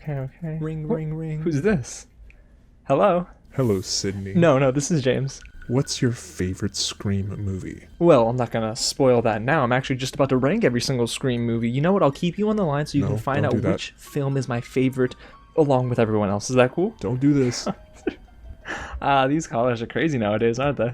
Okay. Ring, ring, ring. Who's this? Hello? Hello, Sydney. No, this is James. What's your favorite Scream movie? Well, I'm not gonna spoil that now. I'm actually just about to rank every single Scream movie. You know what? I'll keep you on the line so you No, can find don't out do that. which film is my favorite along with everyone else. Is that cool? Don't do this. These callers are crazy nowadays, aren't they?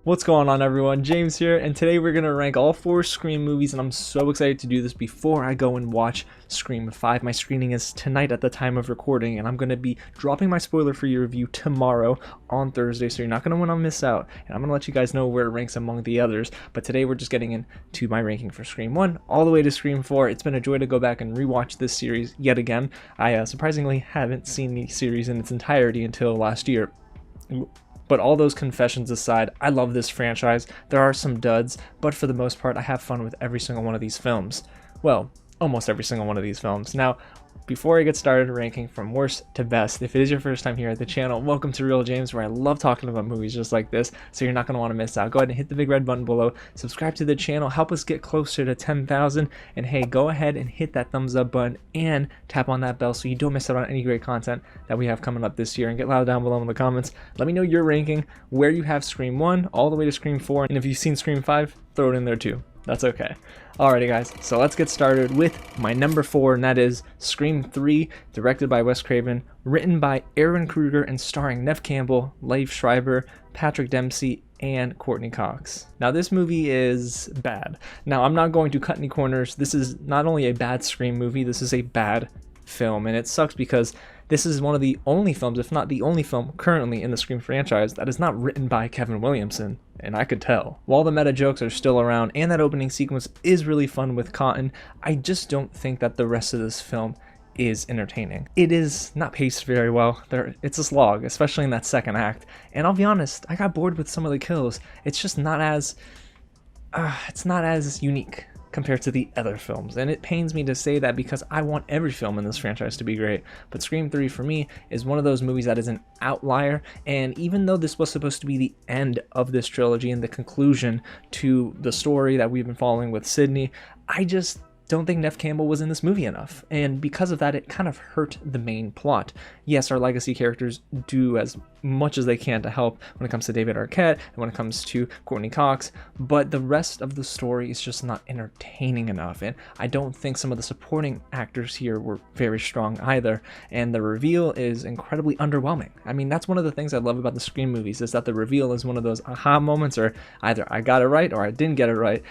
What's going on, everyone? James here, and today we're gonna rank all 4 Scream movies, and I'm so excited to do this before I go and watch Scream 5. My screening is tonight at the time of recording, and I'm gonna be dropping my spoiler-free review tomorrow on Thursday, so you're not gonna want to miss out, and I'm gonna let you guys know where it ranks among the others. But today we're just getting into my ranking for Scream 1 all the way to Scream 4. It's been a joy to go back and rewatch this series yet again. I surprisingly haven't seen the series in its entirety until last year. But all those confessions aside, I love this franchise. There are some duds, but for the most part, I have fun with every single one of these films. Well, almost every single one of these films. Now, before I get started ranking from worst to best, if it is your first time here at the channel, welcome to Real James, where I love talking about movies just like this, so you're not going to want to miss out. Go ahead and hit the big red button below, subscribe to the channel, help us get closer to 10,000, and hey, go ahead and hit that thumbs up button and tap on that bell so you don't miss out on any great content that we have coming up this year. And get loud down below in the comments. Let me know your ranking, where you have Scream 1 all the way to Scream 4, and if you've seen Scream 5, throw it in there too. That's okay. Alrighty guys, so let's get started with my number 4, and that is Scream 3, directed by Wes Craven, written by Aaron Kruger, and starring Neve Campbell, Liev Schreiber, Patrick Dempsey, and Courtney Cox. Now this movie is bad. Now I'm not going to cut any corners. This is not only a bad Scream movie, this is a bad film, and it sucks because this is one of the only films, if not the only film currently in the Scream franchise that is not written by Kevin Williamson, and I could tell. While the meta jokes are still around and that opening sequence is really fun with Cotton, I just don't think that the rest of this film is entertaining. It is not paced very well. It's a slog, especially in that second act, and I'll be honest, I got bored with some of the kills. It's just not as unique compared to the other films, and it pains me to say that because I want every film in this franchise to be great, but Scream 3 for me is one of those movies that is an outlier. And even though this was supposed to be the end of this trilogy and the conclusion to the story that we've been following with Sydney, I just don't think Neve Campbell was in this movie enough, and because of that, it kind of hurt the main plot. Yes, our legacy characters do as much as they can to help when it comes to David Arquette and when it comes to Courtney Cox, but the rest of the story is just not entertaining enough, and I don't think some of the supporting actors here were very strong either, and the reveal is incredibly underwhelming. I mean, that's one of the things I love about the Scream movies, is that the reveal is one of those aha moments, or either I got it right or I didn't get it right,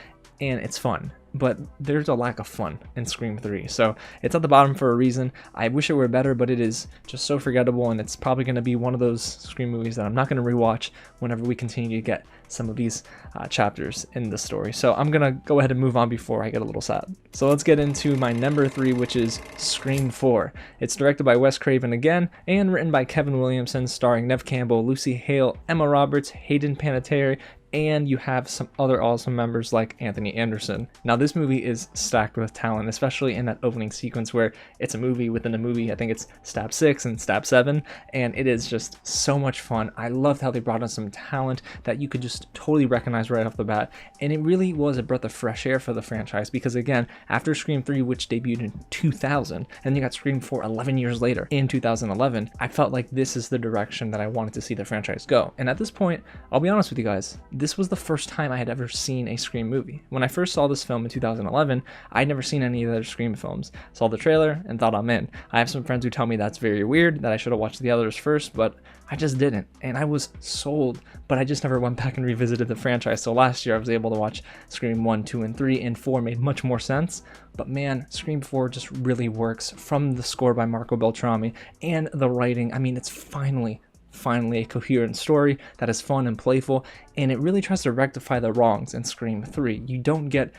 and it's fun. But there's a lack of fun in Scream 3, so it's at the bottom for a reason. I wish it were better, but it is just so forgettable, and it's probably going to be one of those Scream movies that I'm not going to rewatch whenever we continue to get some of these chapters in the story. So I'm going to go ahead and move on before I get a little sad. So let's get into my number 3, which is Scream 4. It's directed by Wes Craven again, and written by Kevin Williamson, starring Neve Campbell, Lucy Hale, Emma Roberts, Hayden Panettiere, and you have some other awesome members like Anthony Anderson. Now this movie is stacked with talent, especially in that opening sequence where it's a movie within a movie. I think it's Stab 6 and Stab 7, and it is just so much fun. I loved how they brought in some talent that you could just totally recognize right off the bat, and it really was a breath of fresh air for the franchise, because again, after Scream 3, which debuted in 2000, and you got Scream 4 11 years later in 2011, I felt like this is the direction that I wanted to see the franchise go. And at this point, I'll be honest with you guys, this was the first time I had ever seen a Scream movie. When I first saw this film in 2011, I'd never seen any of the other Scream films. Saw the trailer and thought I'm in. I have some friends who tell me that's very weird, that I should have watched the others first, but I just didn't, and I was sold, but I just never went back and revisited the franchise. So last year I was able to watch Scream 1, 2, and 3, and 4 made much more sense. But man, Scream 4 just really works, from the score by Marco Beltrami and the writing. I mean, it's finally a coherent story that is fun and playful, and it really tries to rectify the wrongs in Scream 3. You don't get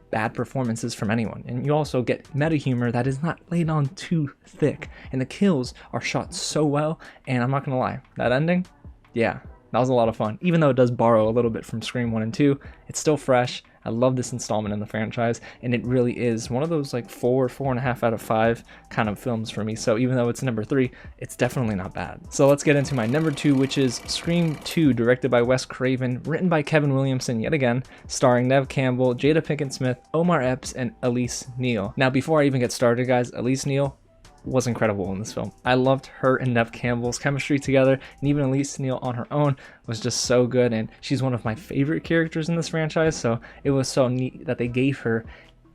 bad performances from anyone, and you also get meta humor that is not laid on too thick, and the kills are shot so well. And I'm not gonna lie, that ending, yeah, that was a lot of fun. Even though it does borrow a little bit from Scream 1 and 2, it's still fresh. I love this installment in the franchise, and it really is one of those like 4.5 out of 5 kind of films for me. So even though it's number 3, it's definitely not bad. So let's get into my number 2, which is Scream 2, directed by Wes Craven, written by Kevin Williamson yet again, starring Neve Campbell, Jada Pinkett Smith, Omar Epps, and Elise Neal. Now before I even get started, guys, Elise Neal was incredible in this film. I loved her and Neve Campbell's chemistry together, and even Elise Neal on her own was just so good, and she's one of my favorite characters in this franchise, so it was so neat that they gave her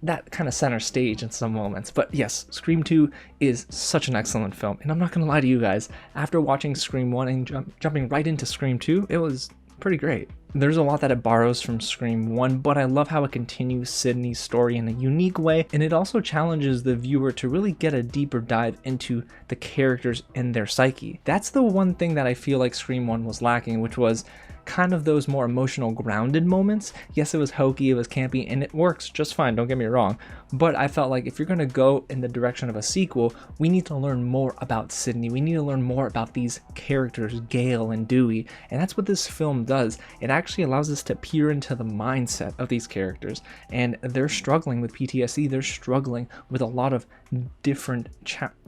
that kind of center stage in some moments. But yes, Scream 2 is such an excellent film, and I'm not gonna lie to you guys, after watching Scream 1 and jumping right into Scream 2, it was pretty great. There's a lot that it borrows from Scream 1, but I love how it continues Sidney's story in a unique way, and it also challenges the viewer to really get a deeper dive into the characters and their psyche. That's the one thing that I feel like Scream 1 was lacking, which was kind of those more emotional, grounded moments. Yes, it was hokey, it was campy, and it works just fine, don't get me wrong, but I felt like if you're gonna go in the direction of a sequel, we need to learn more about Sidney. We need to learn more about these characters, Gale and Dewey, and that's what this film does. It actually allows us to peer into the mindset of these characters, and they're struggling with PTSD, they're struggling with a lot of different,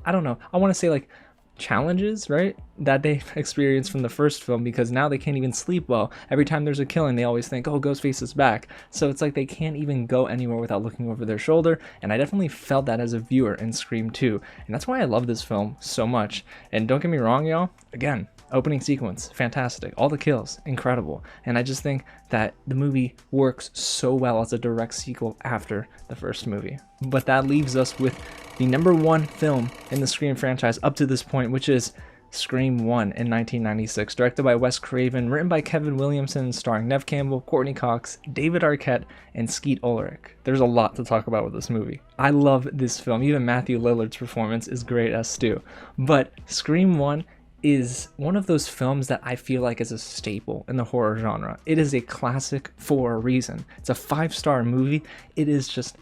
I don't know, I wanna say like challenges, right, that they experienced from the first film, because now they can't even sleep well. Every time there's a killing, they always think, oh, Ghostface is back. So it's like they can't even go anywhere without looking over their shoulder, and I definitely felt that as a viewer in Scream 2, and that's why I love this film so much. And don't get me wrong, y'all, again, opening sequence, fantastic. All the kills, incredible. And I just think that the movie works so well as a direct sequel after the first movie. But that leaves us with the number 1 film in the Scream franchise up to this point, which is Scream 1 in 1996, directed by Wes Craven, written by Kevin Williamson, starring Neve Campbell, Courtney Cox, David Arquette, and Skeet Ulrich. There's a lot to talk about with this movie. I love this film. Even Matthew Lillard's performance is great as Stu. But Scream 1 is one of those films that I feel like is a staple in the horror genre. It is a classic for a reason. It's a 5-star movie. It is just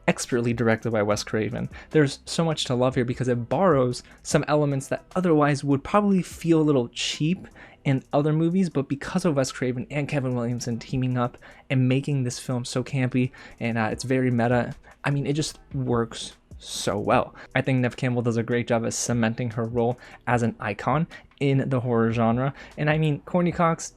expertly directed by Wes Craven. There's so much to love here because it borrows some elements that otherwise would probably feel a little cheap in other movies, but because of Wes Craven and Kevin Williamson teaming up and making this film so campy, and it's very meta, I mean, it just works so well. I think Neve Campbell does a great job at cementing her role as an icon in the horror genre, and I mean, Courtney Cox,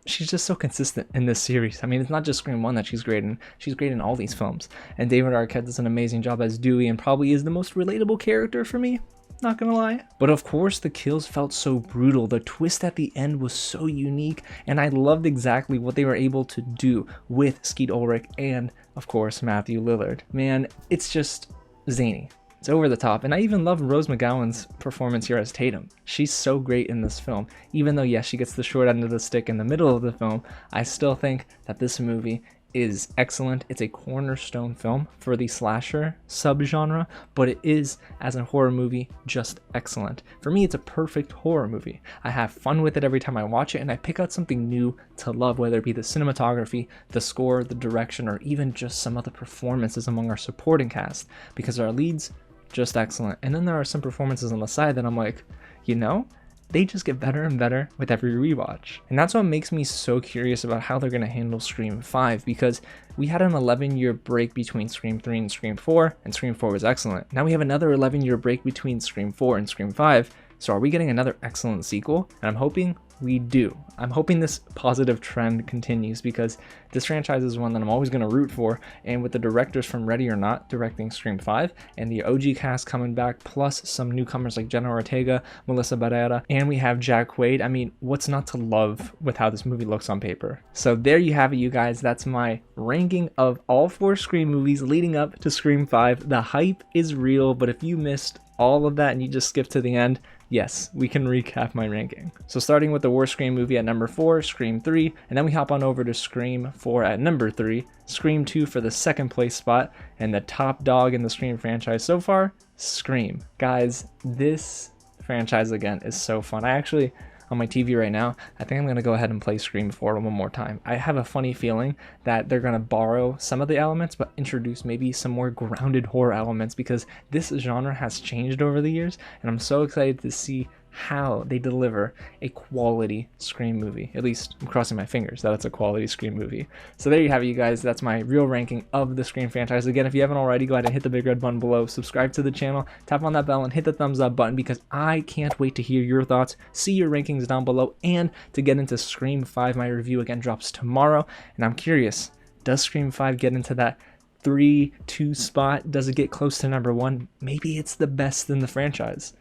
she's just so consistent in this series. I mean, it's not just Scream 1 that she's great in. She's great in all these films. And David Arquette does an amazing job as Dewey and probably is the most relatable character for me, not gonna lie. But of course, the kills felt so brutal. The twist at the end was so unique, and I loved exactly what they were able to do with Skeet Ulrich and, of course, Matthew Lillard. Man, it's just zany. It's over the top, and I even love Rose McGowan's performance here as Tatum. She's so great in this film. Even though, yes, she gets the short end of the stick in the middle of the film, I still think that this movie is excellent. It's a cornerstone film for the slasher subgenre, but it is, as a horror movie, just excellent. For me, it's a perfect horror movie. I have fun with it every time I watch it, and I pick out something new to love, whether it be the cinematography, the score, the direction, or even just some of the performances among our supporting cast, because our leads, just excellent. And then there are some performances on the side that I'm like, you know, they just get better and better with every rewatch. And that's what makes me so curious about how they're going to handle Scream 5, because we had an 11-year break between Scream 3 and Scream 4, and Scream 4 was excellent. Now we have another 11-year break between Scream 4 and Scream 5, so are we getting another excellent sequel? And I'm hoping we do. I'm hoping this positive trend continues, because this franchise is one that I'm always going to root for, and with the directors from Ready or Not directing Scream 5 and the OG cast coming back, plus some newcomers like Jenna Ortega, Melissa Barrera, and we have Jack Quaid, I mean, what's not to love with how this movie looks on paper? So there you have it, you guys. That's my ranking of all 4 Scream movies leading up to Scream 5. The hype is real, but if you missed all of that and you just skip to the end, yes, we can recap my ranking. So starting with the worst Scream movie at number 4, Scream 3, and then we hop on over to Scream 4 at number 3, Scream 2 for the second place spot, and the top dog in the Scream franchise so far, Scream. Guys, this franchise again is so fun. I actually, on my TV right now, I think I'm going to go ahead and play Scream 4 one more time. I have a funny feeling that they're going to borrow some of the elements, but introduce maybe some more grounded horror elements, because this genre has changed over the years, and I'm so excited to see how they deliver a quality Scream movie. At least I'm crossing my fingers that it's a quality Scream movie. So there you have it, you guys. That's my real ranking of the Scream franchise. Again, if you haven't already, go ahead and hit the big red button below, subscribe to the channel, tap on that bell, and hit the thumbs up button because I can't wait to hear your thoughts, see your rankings down below, and to get into Scream 5. My review again drops tomorrow, and I'm curious, does Scream 5 get into that 3-2 spot? Does it get close to number 1? Maybe it's the best in the franchise.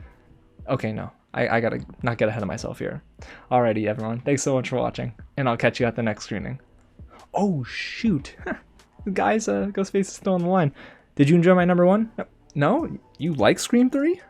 Okay, no. I gotta not get ahead of myself here. Alrighty, everyone. Thanks so much for watching, and I'll catch you at the next screening. Oh, shoot. Guys, Ghostface is still on the line. Did you enjoy my number 1? No? You like Scream 3?